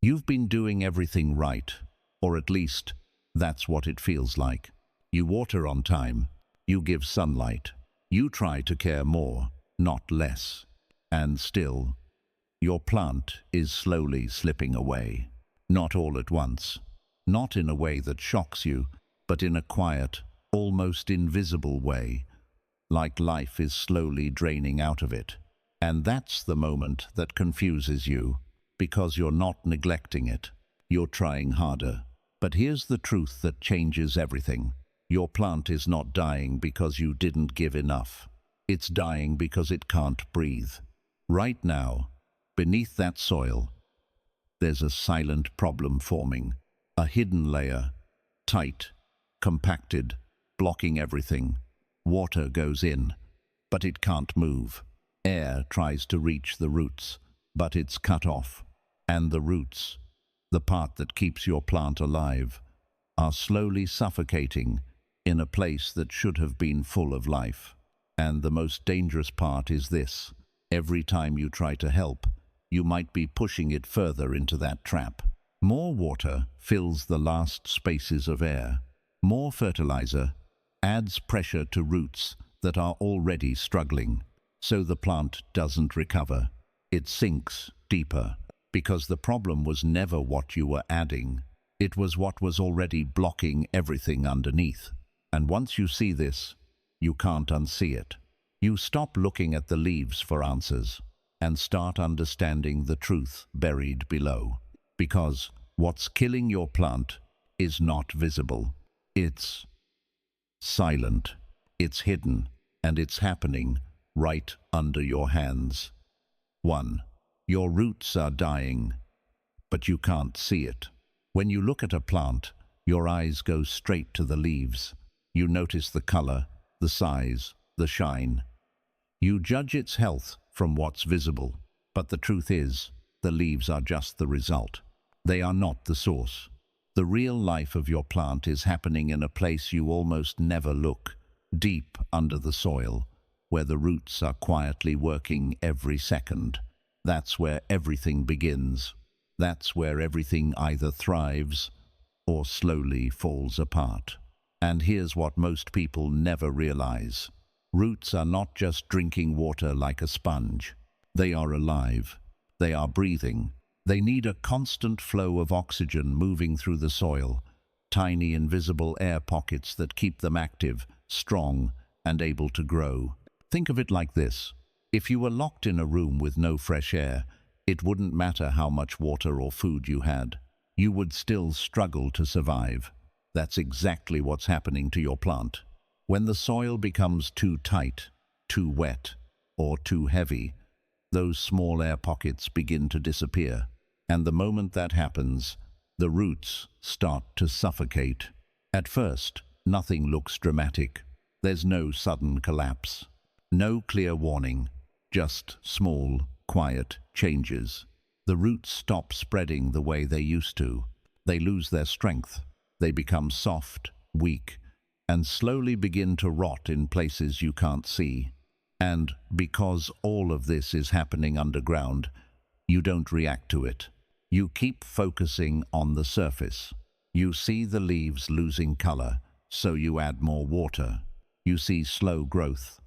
You've been doing everything right, or at least that's what it feels like. You water on time, you give sunlight, you try to care more, not less, and still, your plant is slowly slipping away. Not all at once, not in a way that shocks you, but in a quiet, almost invisible way, like life is slowly draining out of it. And that's the moment that confuses you, because you're not neglecting it, you're trying harder. But here's the truth that changes everything. Your plant is not dying because you didn't give enough. It's dying because it can't breathe. Right now, beneath that soil, there's a silent problem forming, a hidden layer, tight, compacted, blocking everything. Water goes in, but it can't move. Air tries to reach the roots, but it's cut off. And the roots, the part that keeps your plant alive, are slowly suffocating in a place that should have been full of life. And the most dangerous part is this: every time you try to help, you might be pushing it further into that trap. More water fills the last spaces of air. More fertilizer adds pressure to roots that are already struggling. So the plant doesn't recover. It sinks deeper, because the problem was never what you were adding. It was what was already blocking everything underneath. And once you see this, you can't unsee it. You stop looking at the leaves for answers and start understanding the truth buried below. Because what's killing your plant is not visible. It's silent, it's hidden, and it's happening right under your hands. 1. Your roots are dying, but you can't see it. When you look at a plant, your eyes go straight to the leaves. You notice the color, the size, the shine. You judge its health from what's visible, but the truth is, the leaves are just the result. They are not the source. The real life of your plant is happening in a place you almost never look, deep under the soil, where the roots are quietly working every second. That's where everything begins. That's where everything either thrives or slowly falls apart. And here's what most people never realize. Roots are not just drinking water like a sponge. They are alive. They are breathing. They need a constant flow of oxygen moving through the soil, tiny invisible air pockets that keep them active, strong, and able to grow. Think of it like this. If you were locked in a room with no fresh air, it wouldn't matter how much water or food you had. You would still struggle to survive. That's exactly what's happening to your plant. When the soil becomes too tight, too wet, or too heavy, those small air pockets begin to disappear. And the moment that happens, the roots start to suffocate. At first, nothing looks dramatic. There's no sudden collapse. No clear warning, just small, quiet changes. The roots stop spreading the way they used to. They lose their strength. They become soft, weak, and slowly begin to rot in places you can't see. And because all of this is happening underground, you don't react to it. You keep focusing on the surface. You see the leaves losing color, so you add more water. You see slow growth,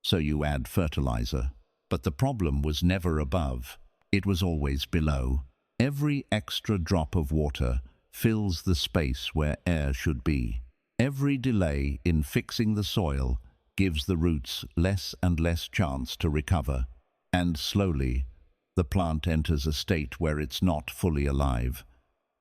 so you add fertilizer. But the problem was never above. It was always below. Every extra drop of water fills the space where air should be. Every delay in fixing the soil gives the roots less and less chance to recover. And slowly, the plant enters a state where it's not fully alive,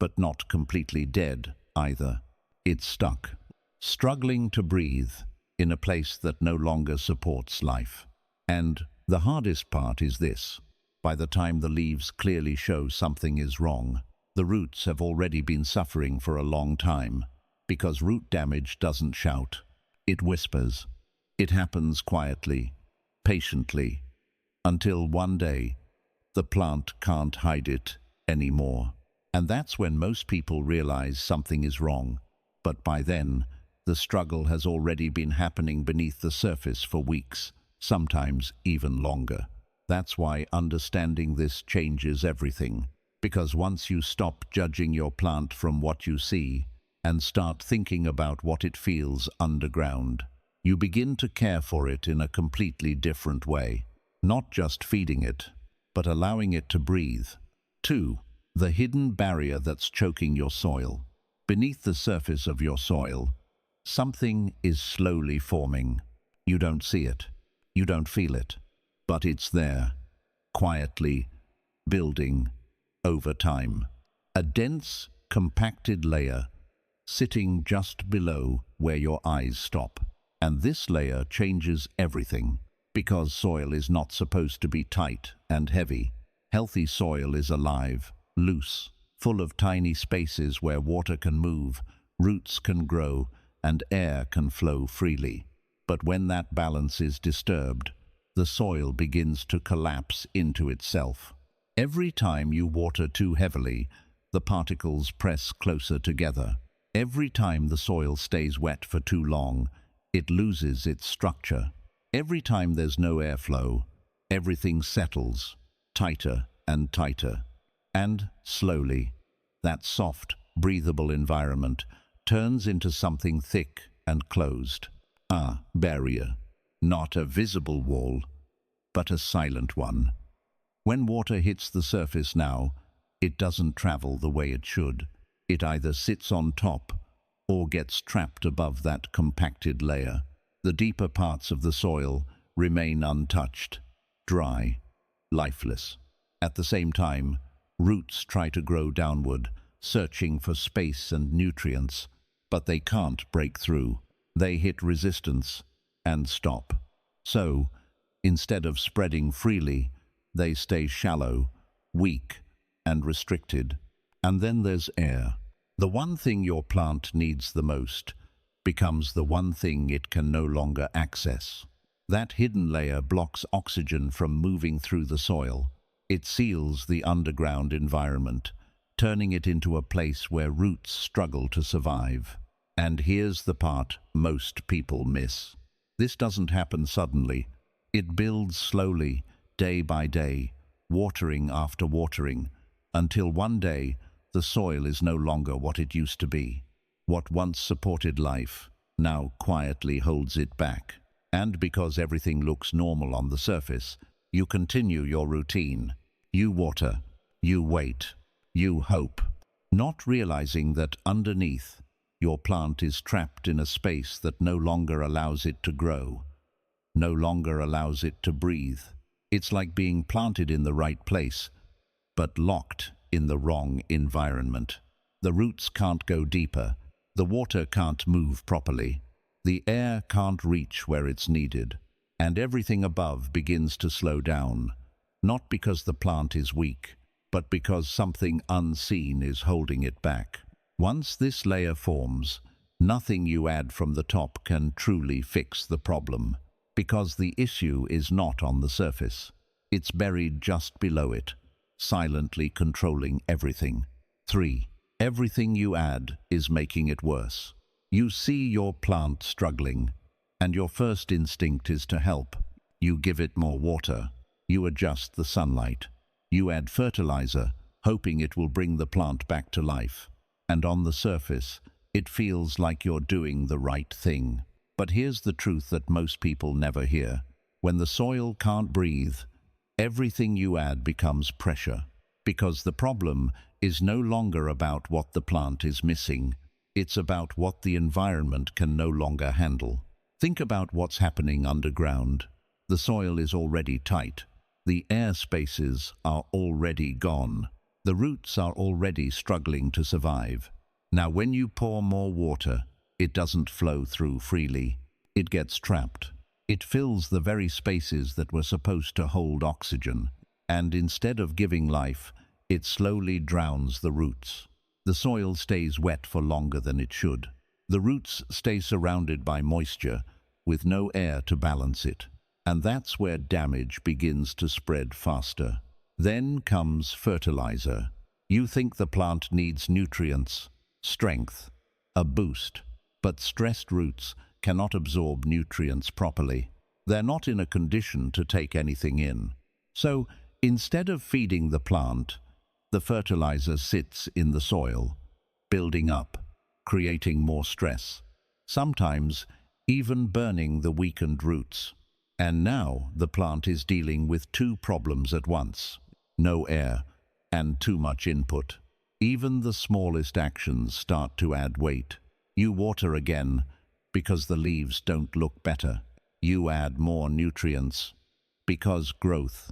but not completely dead either. It's stuck, struggling to breathe in a place that no longer supports life. And the hardest part is this: by the time the leaves clearly show something is wrong, the roots have already been suffering for a long time, because root damage doesn't shout, it whispers. It happens quietly, patiently, until one day, the plant can't hide it anymore. And that's when most people realize something is wrong. But by then, the struggle has already been happening beneath the surface for weeks, sometimes even longer. That's why understanding this changes everything. Because once you stop judging your plant from what you see and start thinking about what it feels underground, you begin to care for it in a completely different way. Not just feeding it, but allowing it to breathe. 2. The hidden barrier that's choking your soil. Beneath the surface of your soil, something is slowly forming. You don't see it, you don't feel it, but it's there, quietly building over time. A dense, compacted layer sitting just below where your eyes stop. And this layer changes everything, because soil is not supposed to be tight and heavy. Healthy soil is alive, loose, full of tiny spaces where water can move, roots can grow, and air can flow freely. But when that balance is disturbed, the soil begins to collapse into itself. Every time you water too heavily, the particles press closer together. Every time the soil stays wet for too long, it loses its structure. Every time there's no airflow, everything settles, tighter and tighter. And slowly, that soft, breathable environment turns into something thick and closed. A barrier, not a visible wall, but a silent one. When water hits the surface now, it doesn't travel the way it should. It either sits on top or gets trapped above that compacted layer. The deeper parts of the soil remain untouched, dry, lifeless. At the same time, roots try to grow downward, searching for space and nutrients, but they can't break through. They hit resistance and stop. So, instead of spreading freely, they stay shallow, weak, and restricted. And then there's air. The one thing your plant needs the most becomes the one thing it can no longer access. That hidden layer blocks oxygen from moving through the soil. It seals the underground environment, turning it into a place where roots struggle to survive. And here's the part most people miss. This doesn't happen suddenly. It builds slowly, day by day, watering after watering, until one day the soil is no longer what it used to be. What once supported life now quietly holds it back. And because everything looks normal on the surface, you continue your routine. You water, you wait, you hope, not realizing that underneath, your plant is trapped in a space that no longer allows it to grow, no longer allows it to breathe. It's like being planted in the right place, but locked in the wrong environment. The roots can't go deeper, the water can't move properly, the air can't reach where it's needed, and everything above begins to slow down, not because the plant is weak, but because something unseen is holding it back. Once this layer forms, nothing you add from the top can truly fix the problem, because the issue is not on the surface. It's buried just below it, silently controlling everything. 3. Everything you add is making it worse. You see your plant struggling, and your first instinct is to help. You give it more water. You adjust the sunlight. You add fertilizer, hoping it will bring the plant back to life. And on the surface, it feels like you're doing the right thing. But here's the truth that most people never hear. When the soil can't breathe, everything you add becomes pressure. Because the problem is no longer about what the plant is missing. It's about what the environment can no longer handle. Think about what's happening underground. The soil is already tight. The air spaces are already gone. The roots are already struggling to survive. Now, when you pour more water, it doesn't flow through freely. It gets trapped. It fills the very spaces that were supposed to hold oxygen. And instead of giving life, it slowly drowns the roots. The soil stays wet for longer than it should. The roots stay surrounded by moisture, with no air to balance it. And that's where damage begins to spread faster. Then comes fertilizer. You think the plant needs nutrients, strength, a boost. But stressed roots cannot absorb nutrients properly. They're not in a condition to take anything in. So, instead of feeding the plant, The fertilizer sits in the soil, building up, creating more stress, sometimes even burning the weakened roots. And now the plant is dealing with two problems at once: no air and too much input. Even the smallest actions start to add weight. You water again because the leaves don't look better. You add more nutrients because growth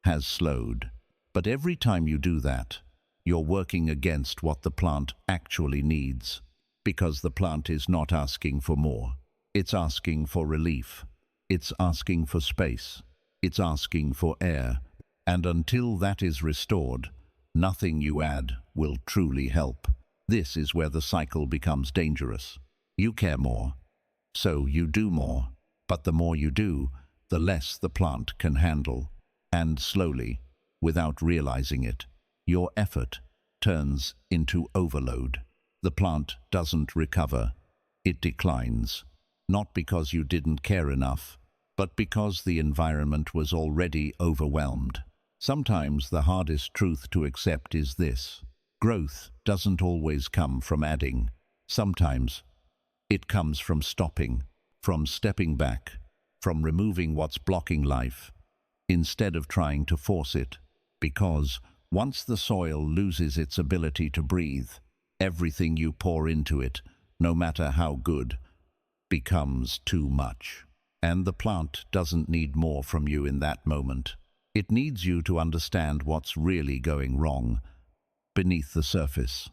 has slowed. But every time you do that, you're working against what the plant actually needs, because the plant is not asking for more. It's asking for relief. It's asking for space. It's asking for air. And until that is restored, nothing you add will truly help. This is where the cycle becomes dangerous. You care more, so you do more. But the more you do, the less the plant can handle. And slowly, without realizing it, your effort turns into overload. The plant doesn't recover. It declines, not because you didn't care enough, but because the environment was already overwhelmed. Sometimes the hardest truth to accept is this: growth doesn't always come from adding. Sometimes it comes from stopping, from stepping back, from removing what's blocking life, instead of trying to force it. Because once the soil loses its ability to breathe, everything you pour into it, no matter how good, becomes too much. And the plant doesn't need more from you in that moment. It needs you to understand what's really going wrong beneath the surface.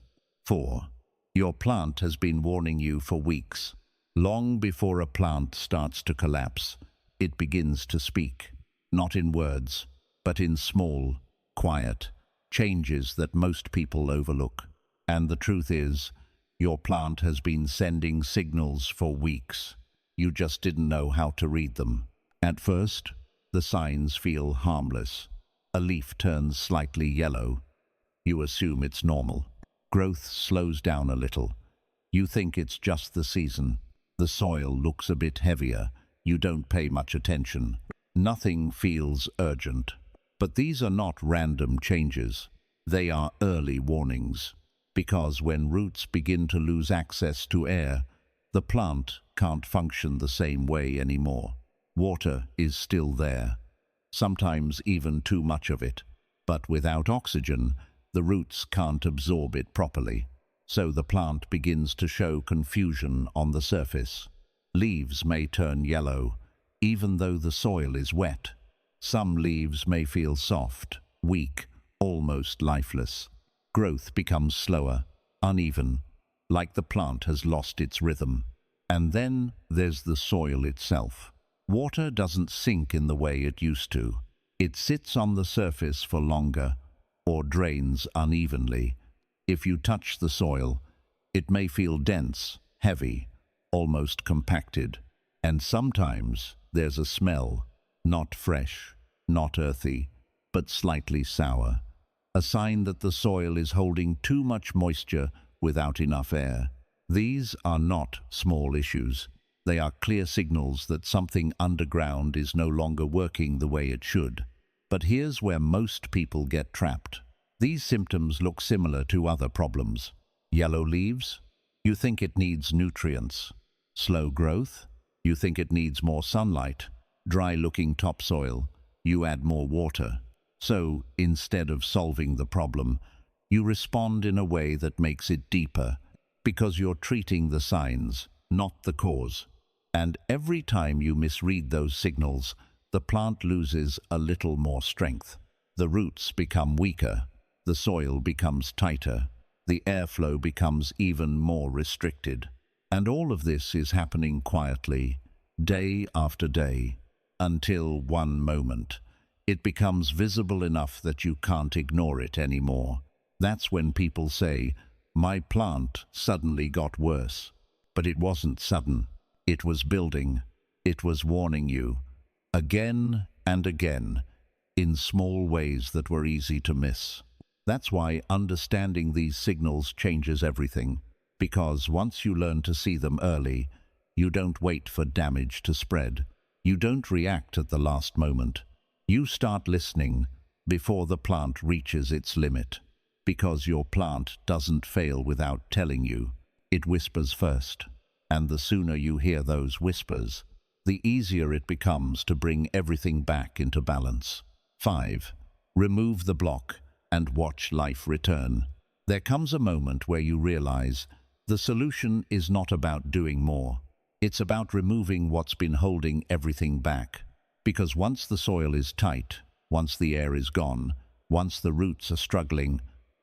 4. Your plant has been warning you for weeks. Long before a plant starts to collapse, it begins to speak, not in words, but in small, quiet changes that most people overlook. And the truth is, your plant has been sending signals for weeks. You just didn't know how to read them. At first, the signs feel harmless. A leaf turns slightly yellow. You assume it's normal. Growth slows down a little. You think it's just the season. The soil looks a bit heavier. You don't pay much attention. Nothing feels urgent. But these are not random changes. They are early warnings. Because when roots begin to lose access to air, the plant can't function the same way anymore. Water is still there, sometimes even too much of it. But without oxygen, the roots can't absorb it properly. So the plant begins to show confusion on the surface. Leaves may turn yellow, even though the soil is wet. Some leaves may feel soft, weak, almost lifeless. Growth becomes slower, uneven, like the plant has lost its rhythm. And then there's the soil itself. Water doesn't sink in the way it used to. It sits on the surface for longer, or drains unevenly. If you touch the soil, it may feel dense, heavy, almost compacted. And sometimes there's a smell, not fresh, not earthy, but slightly sour. A sign that the soil is holding too much moisture without enough air. These are not small issues. They are clear signals that something underground is no longer working the way it should. But here's where most people get trapped. These symptoms look similar to other problems. Yellow leaves? You think it needs nutrients. Slow growth? You think it needs more sunlight. Dry-looking topsoil? You add more water. So, instead of solving the problem, you respond in a way that makes it deeper, because you're treating the signs, not the cause. And every time you misread those signals, the plant loses a little more strength. The roots become weaker, the soil becomes tighter, the airflow becomes even more restricted. And all of this is happening quietly, day after day, until one moment it becomes visible enough that you can't ignore it anymore. That's when people say, "My plant suddenly got worse." But it wasn't sudden. It was building. It was warning you, again and again, in small ways that were easy to miss. That's why understanding these signals changes everything. Because once you learn to see them early, you don't wait for damage to spread. You don't react at the last moment. You start listening before the plant reaches its limit. Because your plant doesn't fail without telling you. It whispers first. And the sooner you hear those whispers, the easier it becomes to bring everything back into balance. 5. Remove the block and watch life return. There comes a moment where you realize the solution is not about doing more. It's about removing what's been holding everything back. Because once the soil is tight, once the air is gone, once the roots are struggling,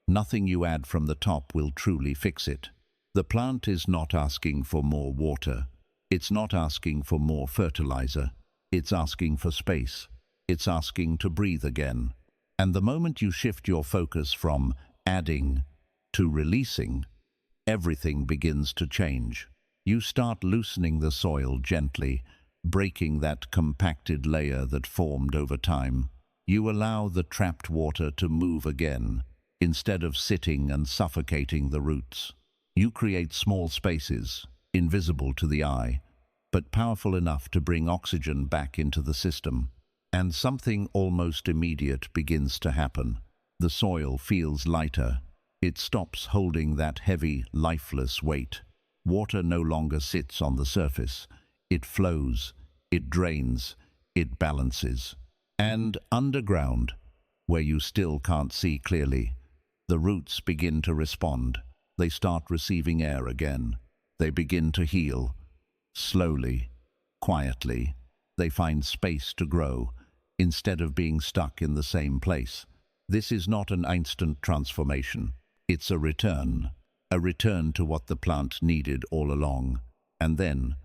nothing you add from the top will truly fix it. The plant is not asking for more water. It's not asking for more fertilizer. It's asking for space. It's asking to breathe again. And the moment you shift your focus from adding to releasing, everything begins to change. You start loosening the soil gently, breaking that compacted layer that formed over time. You allow the trapped water to move again, instead of sitting and suffocating the roots. You create small spaces, invisible to the eye, but powerful enough to bring oxygen back into the system. And something almost immediate begins to happen. The soil feels lighter. It stops holding that heavy, lifeless weight. Water no longer sits on the surface. It flows, it drains, it balances. And underground, where you still can't see clearly, the roots begin to respond. They start receiving air again. They begin to heal. Slowly, quietly, they find space to grow, instead of being stuck in the same place. This is not an instant transformation. It's a return to what the plant needed all along. And then,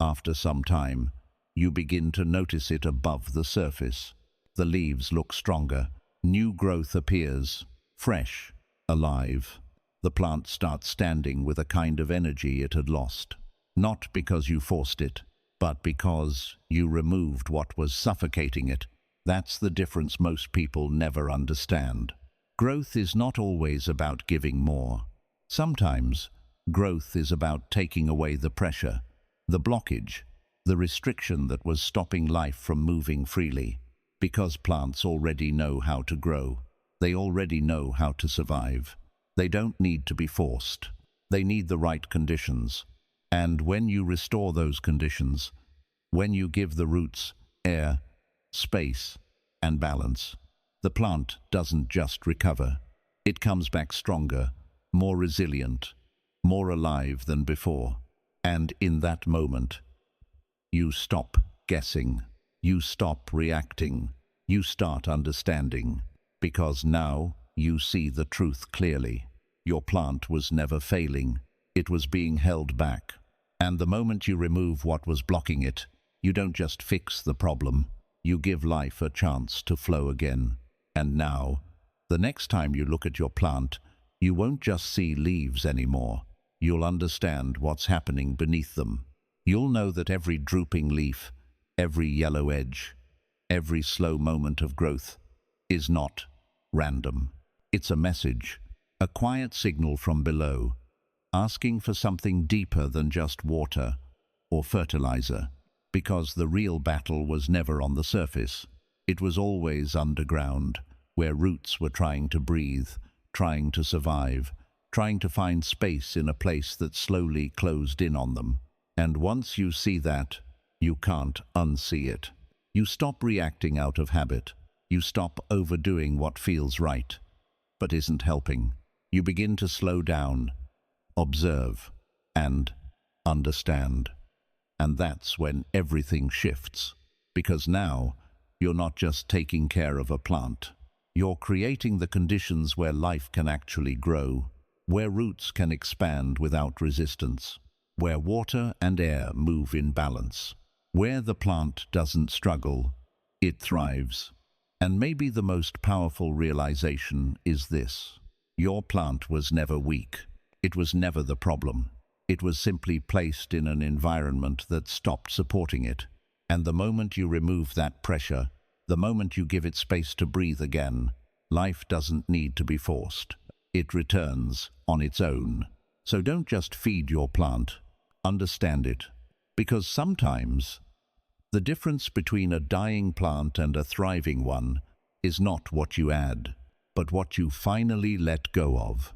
after some time, you begin to notice it above the surface. The leaves look stronger. New growth appears, fresh, alive. The plant starts standing with a kind of energy it had lost. Not because you forced it, but because you removed what was suffocating it. That's the difference most people never understand. Growth is not always about giving more. Sometimes, growth is about taking away the pressure, the blockage, the restriction that was stopping life from moving freely. Because plants already know how to grow. They already know how to survive. They don't need to be forced. They need the right conditions. And when you restore those conditions, when you give the roots air, space, and balance, the plant doesn't just recover. It comes back stronger, more resilient, more alive than before. And in that moment, you stop guessing. You stop reacting. You start understanding. Because now you see the truth clearly. Your plant was never failing. It was being held back. And the moment you remove what was blocking it, you don't just fix the problem. You give life a chance to flow again. And now, the next time you look at your plant, you won't just see leaves anymore. You'll understand what's happening beneath them. You'll know that every drooping leaf, every yellow edge, every slow moment of growth is not random. It's a message, a quiet signal from below, asking for something deeper than just water or fertilizer. Because the real battle was never on the surface. It was always underground, where roots were trying to breathe, trying to survive, trying to find space in a place that slowly closed in on them. And once you see that, you can't unsee it. You stop reacting out of habit. You stop overdoing what feels right, but isn't helping. You begin to slow down, observe, and understand. And that's when everything shifts. Because now, you're not just taking care of a plant. You're creating the conditions where life can actually grow, where roots can expand without resistance, where water and air move in balance, where the plant doesn't struggle, it thrives. And maybe the most powerful realization is this: your plant was never weak. It was never the problem. It was simply placed in an environment that stopped supporting it. And the moment you remove that pressure, the moment you give it space to breathe again, life doesn't need to be forced. It returns on its own. So don't just feed your plant, understand it. Because sometimes, the difference between a dying plant and a thriving one is not what you add. but what you finally let go of.